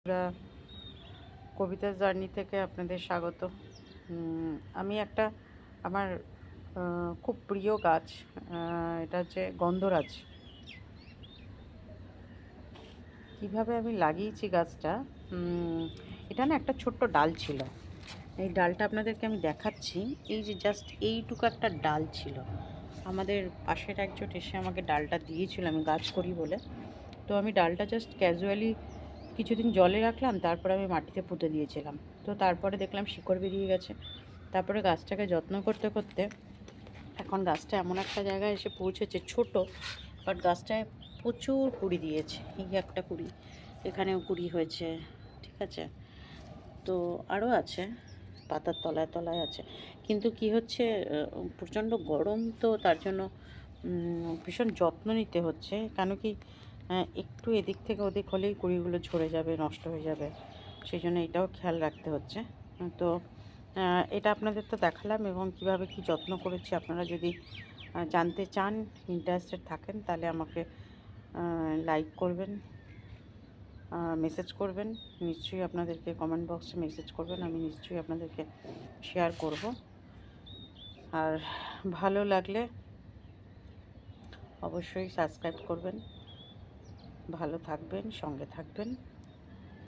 আমরা কবিতার জার্নি থেকে আপনাদের স্বাগত। আমি একটা আমার খুব প্রিয় গাছ, এটা হচ্ছে গন্ধরাজ। কিভাবে আমি লাগিয়েছি গাছটা, এটা না একটা ছোট্ট ডাল ছিল। এই ডালটা আপনাদেরকে আমি দেখাচ্ছি। এই যে জাস্ট এইটুকু একটা ডাল ছিল। আমাদের পাশের একজন এসে আমাকে ডালটা দিয়েছিল, আমি গাছ করি বলে। তো আমি ডালটা জাস্ট ক্যাজুয়ালি কিছুদিন জলে রাখলাম, তারপরে আমি মাটিতে পুঁতে দিয়েছিলাম। তো তারপরে দেখলাম শিকড় বেরিয়ে গেছে। তারপরে গাছটাকে যত্ন করতে করতে এখন গাছটা এমন একটা জায়গায় এসে পৌঁছেছে, ছোট বাট গাছটায় প্রচুর কুড়ি দিয়েছে। এই একটা কুড়ি, এখানেও কুড়ি হয়েছে, ঠিক আছে। তো আরও আছে, পাতার তলায় তলায় আছে। কিন্তু কি হচ্ছে, প্রচণ্ড গরম, তো তার জন্য ভীষণ যত্ন নিতে হচ্ছে। কেন কি, একটু এদিক থেকে ওদিক হলেই কুড়িগুলো ঝরে যাবে, নষ্ট হয়ে যাবে। সেই জন্য এটাও খেয়াল রাখতে হচ্ছে। তো এটা আপনাদের তো দেখালাম, এবং কিভাবে কি যত্ন করেছি। আপনারা যদি জানতে চান, ইন্টারেস্টেড থাকেন, তাহলে আমাকে লাইক করবেন, মেসেজ করবেন। নিশ্চয়ই আপনাদেরকে কমেন্ট বক্সে মেসেজ করবেন, আমি নিশ্চয়ই আপনাদেরকে শেয়ার করব। আর ভালো লাগলে অবশ্যই সাবস্ক্রাইব করবেন। ভালো থাকবেন, সঙ্গে থাকবেন।